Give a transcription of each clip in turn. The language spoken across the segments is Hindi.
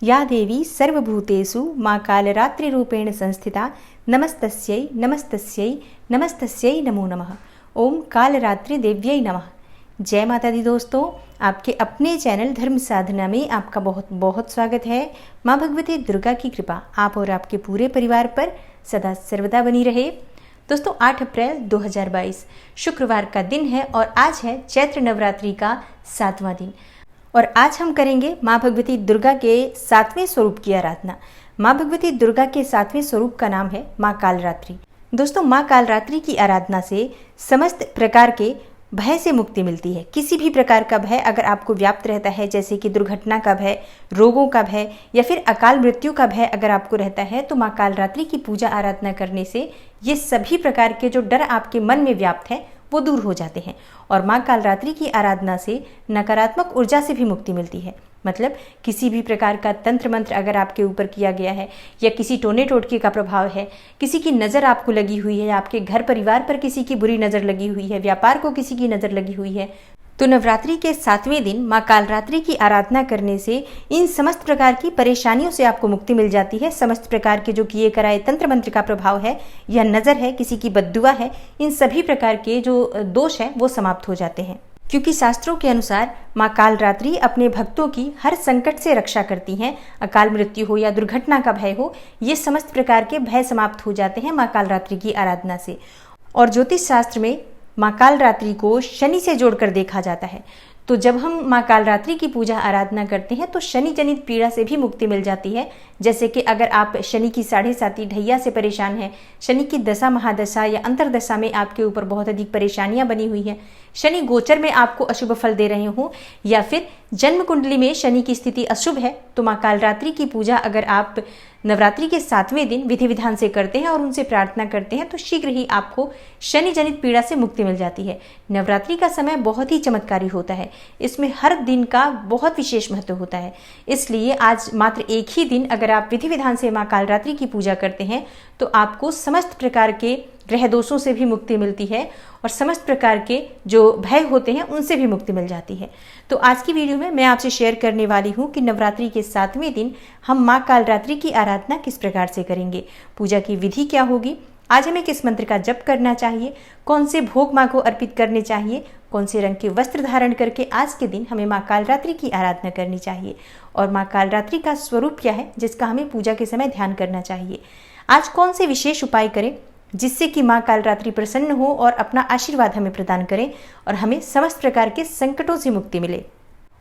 या देवी सर्वभूतेषु माँ कालरात्रिरूपेण संस्थिता नमस्तस्यै नमस्तस्यै नमस्तस्यै नमो नमः। ओम कालरात्रि देव्यै नमः। जय माता दी दोस्तों, आपके अपने चैनल धर्म साधना में आपका बहुत बहुत स्वागत है। माँ भगवती दुर्गा की कृपा आप और आपके पूरे परिवार पर सदा सर्वदा बनी रहे। दोस्तों 8 अप्रैल 2022 शुक्रवार का दिन है और आज है चैत्र नवरात्रि का 7वां दिन। और आज हम करेंगे माँ भगवती दुर्गा के 7वें स्वरूप की आराधना। माँ भगवती दुर्गा के 7वें स्वरूप का नाम है माँ कालरात्रि। दोस्तों माँ कालरात्रि की आराधना से समस्त प्रकार के भय से मुक्ति मिलती है। किसी भी प्रकार का भय अगर आपको व्याप्त रहता है, जैसे कि दुर्घटना का भय, रोगों का भय या फिर अकाल मृत्यु का भय अगर आपको रहता है, तो माँ कालरात्रि की पूजा आराधना करने से ये सभी प्रकार के जो डर आपके मन में व्याप्त है वो दूर हो जाते हैं। और माँ कालरात्रि की आराधना से नकारात्मक ऊर्जा से भी मुक्ति मिलती है। मतलब किसी भी प्रकार का तंत्र मंत्र अगर आपके ऊपर किया गया है या किसी टोने टोटके का प्रभाव है, किसी की नज़र आपको लगी हुई है, आपके घर परिवार पर किसी की बुरी नज़र लगी हुई है, व्यापार को किसी की नज़र लगी हुई है, तो नवरात्रि के 7वें दिन माँ कालरात्रि की आराधना करने से इन समस्त प्रकार की परेशानियों से आपको मुक्ति मिल जाती है। समस्त प्रकार के जो किए कराए तंत्र मंत्र का प्रभाव है या नज़र है, किसी की बद्दुआ है, इन सभी प्रकार के जो दोष हैं वो समाप्त हो जाते हैं। क्योंकि शास्त्रों के अनुसार माँ कालरात्रि अपने भक्तों की हर संकट से रक्षा करती हैं। अकाल मृत्यु हो या दुर्घटना का भय हो, ये समस्त प्रकार के भय समाप्त हो जाते हैं माँ कालरात्रि की आराधना से। और ज्योतिष शास्त्र में माँ कालरात्रि को शनि से जोड़कर देखा जाता है। तो जब हम माँ कालरात्रि की पूजा आराधना करते हैं तो शनि जनित पीड़ा से भी मुक्ति मिल जाती है। जैसे कि अगर आप शनि की 7.5 ढैया से परेशान हैं, शनि की दशा महादशा या अंतरदशा में आपके ऊपर बहुत अधिक परेशानियां बनी हुई हैं, शनि गोचर में आपको अशुभ फल दे रहे हों या फिर जन्म कुंडली में शनि की स्थिति अशुभ है, तो माँ कालरात्रि की पूजा अगर आप नवरात्रि के 7वें दिन विधि विधान से करते हैं और उनसे प्रार्थना करते हैं तो शीघ्र ही आपको शनि जनित पीड़ा से मुक्ति मिल जाती है। नवरात्रि का समय बहुत ही चमत्कारी होता है, इसमें हर दिन का बहुत विशेष महत्व होता है। इसलिए आज मात्र एक ही दिन अगर आप विधि विधान से माँ कालरात्रि की पूजा करते हैं तो आपको समस्त प्रकार के ग्रह दोषों से भी मुक्ति मिलती है और समस्त प्रकार के जो भय होते हैं उनसे भी मुक्ति मिल जाती है। तो आज की वीडियो में मैं आपसे शेयर करने वाली हूँ कि नवरात्रि के 7वें दिन हम माँ कालरात्रि की आराधना किस प्रकार से करेंगे, पूजा की विधि क्या होगी, आज हमें किस मंत्र का जप करना चाहिए, कौन से भोग माँ को अर्पित करने चाहिए, कौन से रंग के वस्त्र धारण करके आज के दिन हमें माँ कालरात्रि की आराधना करनी चाहिए और माँ कालरात्रि का स्वरूप क्या है जिसका हमें पूजा के समय ध्यान करना चाहिए। आज कौन से विशेष उपाय करें जिससे कि माँ कालरात्रि प्रसन्न हो और अपना आशीर्वाद हमें प्रदान करें और हमें समस्त प्रकार के संकटों से मुक्ति मिले।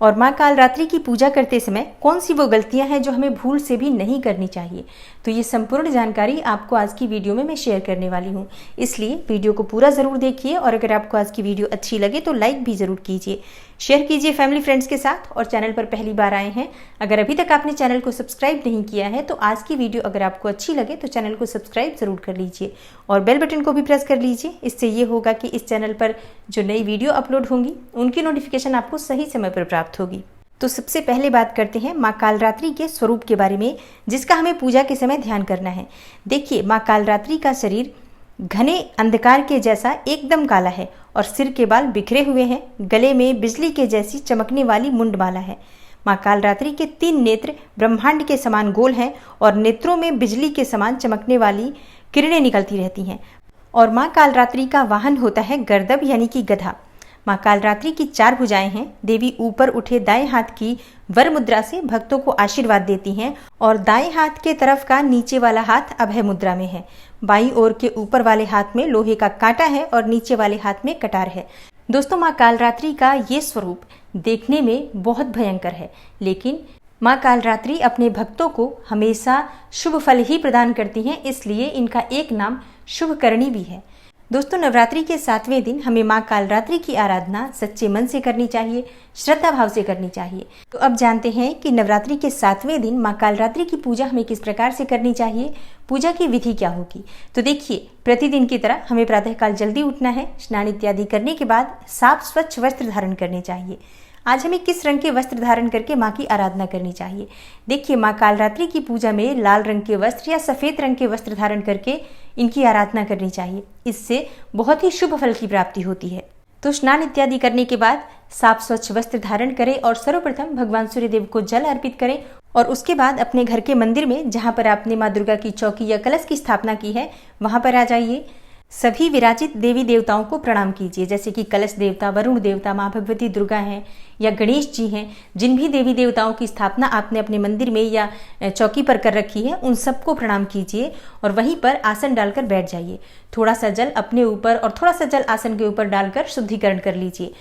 और माँ कालरात्रि की पूजा करते समय कौन सी वो गलतियां हैं जो हमें भूल से भी नहीं करनी चाहिए, तो ये संपूर्ण जानकारी आपको आज की वीडियो में मैं शेयर करने वाली हूँ। इसलिए वीडियो को पूरा ज़रूर देखिए और अगर आपको आज की वीडियो अच्छी लगे तो लाइक भी ज़रूर कीजिए, शेयर कीजिए फैमिली फ्रेंड्स के साथ। और चैनल पर पहली बार आए हैं, अगर अभी तक आपने चैनल को सब्सक्राइब नहीं किया है तो आज की वीडियो अगर आपको अच्छी लगे तो चैनल को सब्सक्राइब ज़रूर कर लीजिए और बेल बटन को भी प्रेस कर लीजिए। इससे ये होगा कि इस चैनल पर जो नई वीडियो अपलोड होंगी उनकी नोटिफिकेशन आपको सही समय पर प्राप्त होगी। तो सबसे पहले बात करते हैं माँ कालरात्रि के स्वरूप के बारे में, जिसका हमें पूजा के समय ध्यान करना है। देखिए माँ कालरात्रि का शरीर घने अंधकार के जैसा एकदम काला है और सिर के बाल बिखरे हुए हैं, गले में बिजली के जैसी चमकने वाली मुंडमाला है। माँ कालरात्रि के 3 नेत्र ब्रह्मांड के समान गोल हैं और नेत्रों में बिजली के समान चमकने वाली किरणें निकलती रहती हैं। और माँ कालरात्रि का वाहन होता है गर्दभ यानी कि गधा। माँ कालरात्रि की 4 भुजाएं हैं। देवी ऊपर उठे दाएं हाथ की वर मुद्रा से भक्तों को आशीर्वाद देती हैं और दाएं हाथ के तरफ का नीचे वाला हाथ अभय मुद्रा में है। बाईं ओर के ऊपर वाले हाथ में लोहे का कांटा है और नीचे वाले हाथ में कटार है। दोस्तों माँ कालरात्रि का ये स्वरूप देखने में बहुत भयंकर है, लेकिन माँ कालरात्रि अपने भक्तों को हमेशा शुभ फल ही प्रदान करती हैं, इसलिए इनका एक नाम शुभकर्णी भी है। दोस्तों नवरात्रि के 7वें दिन हमें माँ कालरात्रि की आराधना सच्चे मन से करनी चाहिए, श्रद्धा भाव से करनी चाहिए। तो अब जानते हैं कि नवरात्रि के 7वें दिन माँ कालरात्रि की पूजा हमें किस प्रकार से करनी चाहिए, पूजा की विधि क्या होगी। तो देखिए प्रतिदिन की तरह हमें प्रातःकाल जल्दी उठना है, स्नान इत्यादि करने के बाद साफ स्वच्छ वस्त्र धारण करने चाहिए। आज हमें किस रंग के वस्त्र धारण करके माँ की आराधना करनी चाहिए। देखिए माँ कालरात्रि की पूजा में लाल रंग के वस्त्र या सफ़ेद रंग के वस्त्र धारण करके इनकी आराधना करनी चाहिए। इससे बहुत ही शुभ फल की प्राप्ति होती है। तो स्नान इत्यादि करने के बाद साफ स्वच्छ वस्त्र धारण करें और सर्वप्रथम भगवान सूर्यदेव को जल अर्पित करें और उसके बाद अपने घर के मंदिर में जहाँ पर आपने माँ दुर्गा की चौकी या कलश की स्थापना की है वहाँ पर आ जाइए। सभी विराजित देवी देवताओं को प्रणाम कीजिए, जैसे कि कलश देवता, वरुण देवता, माँ भगवती दुर्गा हैं या गणेश जी हैं। जिन भी देवी देवताओं की स्थापना आपने अपने मंदिर में या चौकी पर कर रखी है उन सबको प्रणाम कीजिए और वहीं पर आसन डालकर बैठ जाइए। थोड़ा सा जल अपने ऊपर और थोड़ा सा जल आसन के ऊपर डालकर शुद्धिकरण कर लीजिए।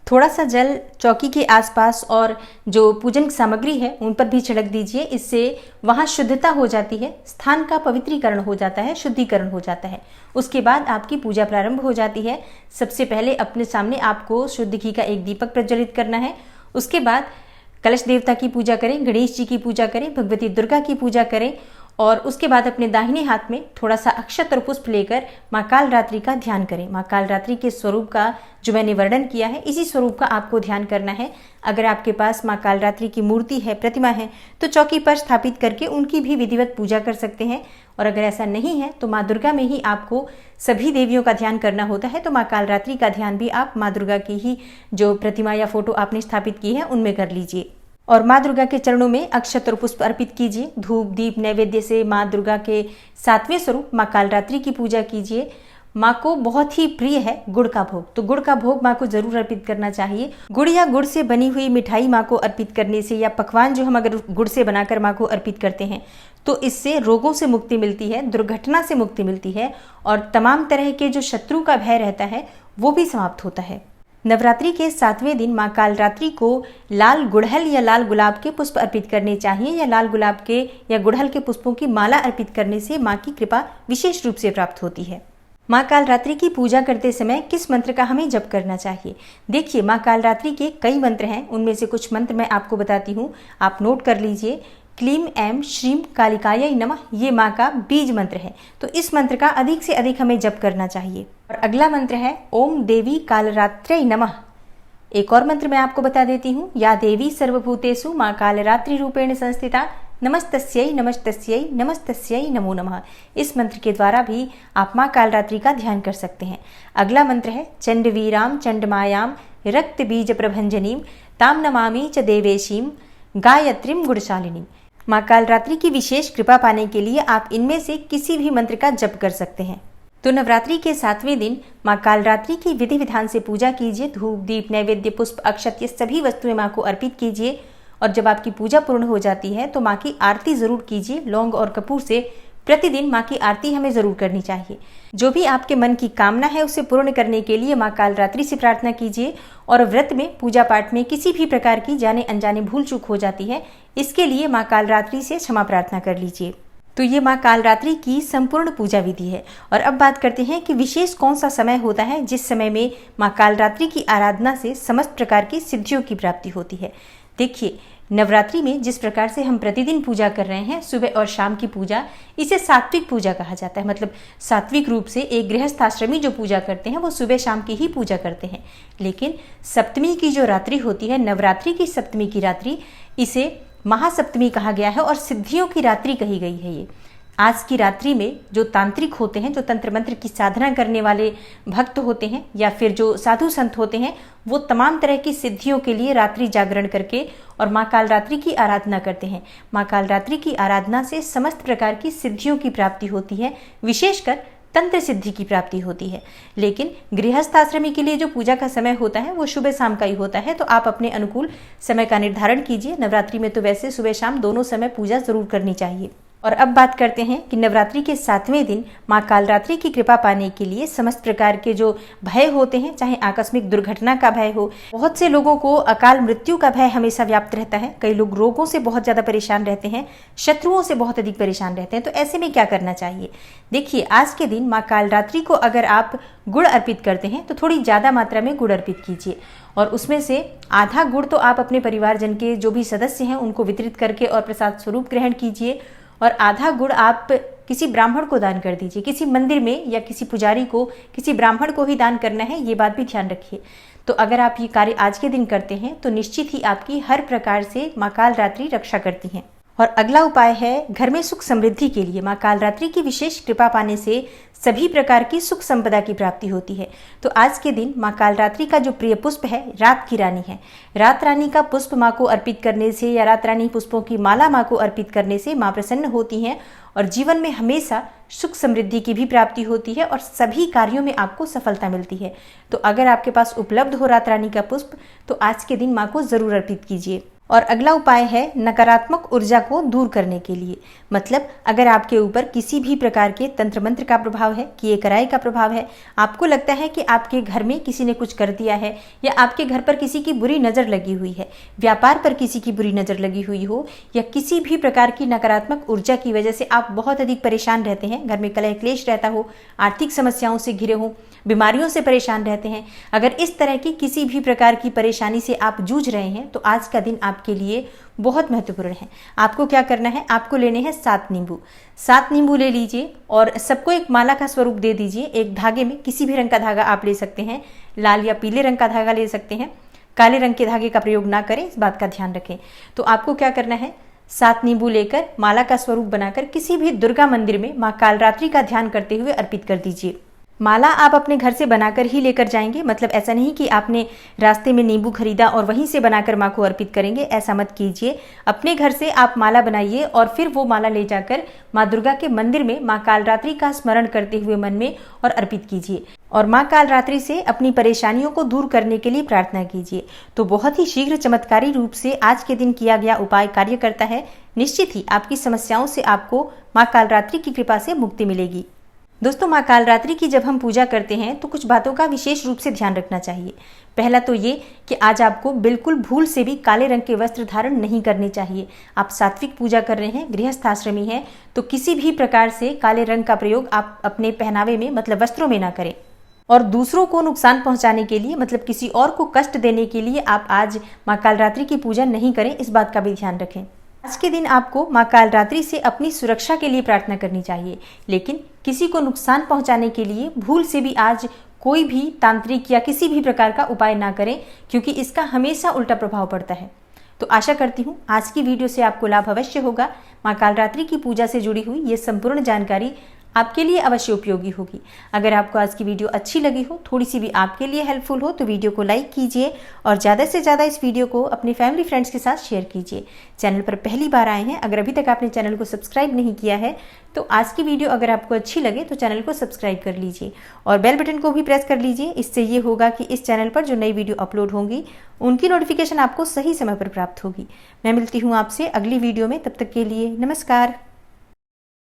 थोड़ा सा जल चौकी के आसपास और जो पूजन सामग्री है उन पर भी छिड़क दीजिए। इससे वहाँ शुद्धता हो जाती है, स्थान का पवित्रीकरण हो जाता है, शुद्धिकरण हो जाता है। उसके बाद आपकी पूजा प्रारंभ हो जाती है। सबसे पहले अपने सामने आपको शुद्ध घी का एक दीपक प्रज्वलित करना है। उसके बाद कलश देवता की पूजा करें, गणेश जी की पूजा करें, भगवती दुर्गा की पूजा करें और उसके बाद अपने दाहिने हाथ में थोड़ा सा अक्षत और पुष्प लेकर माँ कालरात्रि का ध्यान करें। माँ कालरात्रि के स्वरूप का जो मैंने वर्णन किया है इसी स्वरूप का आपको ध्यान करना है। अगर आपके पास माँ कालरात्रि की मूर्ति है, प्रतिमा है, तो चौकी पर स्थापित करके उनकी भी विधिवत पूजा कर सकते हैं। और अगर ऐसा नहीं है तो माँ दुर्गा में ही आपको सभी देवियों का ध्यान करना होता है, तो माँ कालरात्रि का ध्यान भी आप माँ दुर्गा की ही जो प्रतिमा या फोटो आपने स्थापित की है उनमें कर लीजिए। और माँ दुर्गा के चरणों में अक्षत और पुष्प अर्पित कीजिए। धूप दीप नैवेद्य से माँ दुर्गा के 7वें स्वरूप माँ कालरात्रि की पूजा कीजिए। माँ को बहुत ही प्रिय है गुड़ का भोग, तो गुड़ का भोग माँ को जरूर अर्पित करना चाहिए। गुड़ या गुड़ से बनी हुई मिठाई माँ को अर्पित करने से या पकवान जो हम अगर गुड़ से बनाकर माँ को अर्पित करते हैं तो इससे रोगों से मुक्ति मिलती है, दुर्घटना से मुक्ति मिलती है और तमाम तरह के जो शत्रु का भय रहता है वो भी समाप्त होता है। नवरात्रि के 7वें दिन माँ कालरात्रि को लाल गुड़हल या लाल गुलाब के पुष्प अर्पित करने चाहिए या लाल गुलाब के या गुड़हल के पुष्पों की माला अर्पित करने से माँ की कृपा विशेष रूप से प्राप्त होती है। माँ कालरात्रि की पूजा करते समय किस मंत्र का हमें जप करना चाहिए? देखिए, माँ कालरात्रि के कई मंत्र हैं, उनमें से कुछ मंत्र मैं आपको बताती हूँ, आप नोट कर लीजिए। क्लीम ऐं श्रीम कालिकायै नमः ये माँ का बीज मंत्र है, तो इस मंत्र का अधिक से अधिक हमें जप करना चाहिए। और अगला मंत्र है ओम देवी कालरात्रै नमः। एक और मंत्र मैं आपको बता देती हूँ, या देवी सर्वभूतेषु माँ कालरात्रि रूपेण संस्थिता नमस्तस्यै नमस्तस्यै नमस्तस्यै नमो नमः। इस मंत्र के द्वारा भी आप माँ कालरात्रि का ध्यान कर सकते हैं। अगला मंत्र है चंडवीराम चंडमायाम रक्त बीज प्रभंजनीम ताम नमामि च देवेशीम गायत्रीम गुणशालिनी। माँ कालरात्रि की विशेष कृपा पाने के लिए आप इनमें से किसी भी मंत्र का जप कर सकते हैं। तो नवरात्रि के 7वें दिन माँ कालरात्रि की विधि विधान से पूजा कीजिए। धूप दीप नैवेद्य पुष्प अक्षत ये सभी वस्तुएं माँ को अर्पित कीजिए और जब आपकी पूजा पूर्ण हो जाती है तो माँ की आरती जरूर कीजिए। लौंग और कपूर से प्रतिदिन माँ की आरती हमें जरूर करनी चाहिए। जो भी आपके मन की कामना है उसे पूर्ण करने के लिए माँ कालरात्रि से प्रार्थना कीजिए। और व्रत में पूजा पाठ में किसी भी प्रकार की जाने अनजाने भूल चूक हो जाती है, इसके लिए माँ कालरात्रि से क्षमा प्रार्थना कर लीजिए। तो ये माँ कालरात्रि की संपूर्ण पूजा विधि है। और अब बात करते हैं कि विशेष कौन सा समय होता है जिस समय में माँ कालरात्रि की आराधना से समस्त प्रकार की सिद्धियों की प्राप्ति होती है। देखिए, नवरात्रि में जिस प्रकार से हम प्रतिदिन पूजा कर रहे हैं, सुबह और शाम की पूजा, इसे सात्विक पूजा कहा जाता है। मतलब सात्विक रूप से एक गृहस्थाश्रमी जो पूजा करते हैं वो सुबह शाम की ही पूजा करते हैं। लेकिन सप्तमी की जो रात्रि होती है, नवरात्रि की सप्तमी की रात्रि, इसे महासप्तमी कहा गया है और सिद्धियों की रात्रि कही गई है। ये आज की रात्रि में जो तांत्रिक होते हैं, जो तंत्र मंत्र की साधना करने वाले भक्त होते हैं या फिर जो साधु संत होते हैं, वो तमाम तरह की सिद्धियों के लिए रात्रि जागरण करके और माँ कालरात्रि की आराधना करते हैं। माँ कालरात्रि की आराधना से समस्त प्रकार की सिद्धियों की प्राप्ति होती है, विशेषकर तंत्र सिद्धि की प्राप्ति होती है। लेकिन गृहस्थ आश्रमी के लिए जो पूजा का समय होता है वो सुबह शाम का ही होता है, तो आप अपने अनुकूल समय का निर्धारण कीजिए। नवरात्रि में तो वैसे सुबह शाम दोनों समय पूजा जरूर करनी चाहिए। और अब बात करते हैं कि नवरात्रि के 7वें दिन माँ कालरात्रि की कृपा पाने के लिए समस्त प्रकार के जो भय होते हैं, चाहे आकस्मिक दुर्घटना का भय हो, बहुत से लोगों को अकाल मृत्यु का भय हमेशा व्याप्त रहता है। कई लोग रोगों से बहुत ज्यादा परेशान रहते हैं, शत्रुओं से बहुत अधिक परेशान रहते हैं। तो ऐसे में क्या करना चाहिए? देखिए, आज के दिन माँ कालरात्रि को अगर आप गुड़ अर्पित करते हैं तो थोड़ी ज्यादा मात्रा में गुड़ अर्पित कीजिए और उसमें से आधा गुड़ तो आप अपने परिवारजन के जो भी सदस्य हैं उनको वितरित करके और प्रसाद स्वरूप ग्रहण कीजिए और आधा गुड़ आप किसी ब्राह्मण को दान कर दीजिए। किसी मंदिर में या किसी पुजारी को, किसी ब्राह्मण को ही दान करना है, ये बात भी ध्यान रखिए। तो अगर आप ये कार्य आज के दिन करते हैं तो निश्चित ही आपकी हर प्रकार से माँ कालरात्रि रक्षा करती हैं। और अगला उपाय है घर में सुख समृद्धि के लिए। माँ कालरात्रि की विशेष कृपा पाने से सभी प्रकार की सुख संपदा की प्राप्ति होती है। तो आज के दिन माँ कालरात्रि का जो प्रिय पुष्प है रात की रानी है। रात रानी का पुष्प माँ को अर्पित करने से या रात रानी पुष्पों की माला माँ को अर्पित करने से माँ प्रसन्न होती हैं और जीवन में हमेशा सुख समृद्धि की भी प्राप्ति होती है और सभी कार्यों में आपको सफलता मिलती है। तो अगर आपके पास उपलब्ध हो रात रानी का पुष्प तो आज के दिन माँ को जरूर अर्पित कीजिए। और अगला उपाय है नकारात्मक ऊर्जा को दूर करने के लिए। मतलब अगर आपके ऊपर किसी भी प्रकार के तंत्र मंत्र का प्रभाव है, किए कराए का प्रभाव है, आपको लगता है कि आपके घर में किसी ने कुछ कर दिया है या आपके घर पर किसी की बुरी नज़र लगी हुई है, व्यापार पर किसी की बुरी नज़र लगी हुई हो या किसी भी प्रकार की नकारात्मक ऊर्जा की वजह से आप बहुत अधिक परेशान रहते हैं, घर में कलह क्लेश रहता हो, आर्थिक समस्याओं से घिरे हो, बीमारियों से परेशान रहते हैं, अगर इस तरह की किसी भी प्रकार की परेशानी से आप जूझ रहे हैं तो आज का दिन आपके लिए बहुत महत्वपूर्ण है। आपको क्या करना है, आपको लेने हैं 7 नींबू। 7 नींबू ले लीजिए और सबको एक माला का स्वरूप दे दीजिए। एक धागे में किसी भी रंग का धागा आप ले सकते हैं, लाल या पीले रंग का धागा ले सकते हैं, काले रंग के धागे का प्रयोग ना करें, इस बात का ध्यान रखें। तो आपको क्या करना है, 7 नींबू लेकर माला का स्वरूप बनाकर किसी भी दुर्गा मंदिर में माँ कालरात्रि का ध्यान करते हुए अर्पित कर दीजिए। माला आप अपने घर से बनाकर ही लेकर जाएंगे, मतलब ऐसा नहीं कि आपने रास्ते में नींबू खरीदा और वहीं से बनाकर माँ को अर्पित करेंगे, ऐसा मत कीजिए। अपने घर से आप माला बनाइए और फिर वो माला ले जाकर माँ दुर्गा के मंदिर में माँ कालरात्रि का स्मरण करते हुए मन में और अर्पित कीजिए और माँ कालरात्रि से अपनी परेशानियों को दूर करने के लिए प्रार्थना कीजिए। तो बहुत ही शीघ्र चमत्कारी रूप से आज के दिन किया गया उपाय कार्य करता है। निश्चित ही आपकी समस्याओं से आपको माँ कालरात्रि की कृपा से मुक्ति मिलेगी। दोस्तों, माँ कालरात्रि की जब हम पूजा करते हैं तो कुछ बातों का विशेष रूप से ध्यान रखना चाहिए। पहला तो ये कि आज आपको बिल्कुल भूल से भी काले रंग के वस्त्र धारण नहीं करने चाहिए। आप सात्विक पूजा कर रहे हैं, गृहस्थ आश्रमी हैं, तो किसी भी प्रकार से काले रंग का प्रयोग आप अपने पहनावे में मतलब वस्त्रों में ना करें। और दूसरों को नुकसान पहुंचाने के लिए मतलब किसी और को कष्ट देने के लिए आप आज माँ कालरात्रि की पूजा नहीं करें, इस बात का भी ध्यान रखें। आज के दिन आपको माँ कालरात्रि से अपनी सुरक्षा के लिए प्रार्थना करनी चाहिए, लेकिन किसी को नुकसान पहुंचाने के लिए भूल से भी आज कोई भी तांत्रिक या किसी भी प्रकार का उपाय ना करें, क्योंकि इसका हमेशा उल्टा प्रभाव पड़ता है। तो आशा करती हूँ आज की वीडियो से आपको लाभ अवश्य होगा। माँ कालरात्रि की पूजा से जुड़ी हुई ये संपूर्ण जानकारी आपके लिए अवश्य उपयोगी होगी। अगर आपको आज की वीडियो अच्छी लगी हो, थोड़ी सी भी आपके लिए हेल्पफुल हो, तो वीडियो को लाइक कीजिए और ज़्यादा से ज़्यादा इस वीडियो को अपने फैमिली फ्रेंड्स के साथ शेयर कीजिए। चैनल पर पहली बार आए हैं, अगर अभी तक आपने चैनल को सब्सक्राइब नहीं किया है तो आज की वीडियो अगर आपको अच्छी लगे तो चैनल को सब्सक्राइब कर लीजिए और बेल बटन को भी प्रेस कर लीजिए। इससे ये होगा कि इस चैनल पर जो नई वीडियो अपलोड होंगी उनकी नोटिफिकेशन आपको सही समय पर प्राप्त होगी। मैं मिलती हूँ आपसे अगली वीडियो में, तब तक के लिए नमस्कार।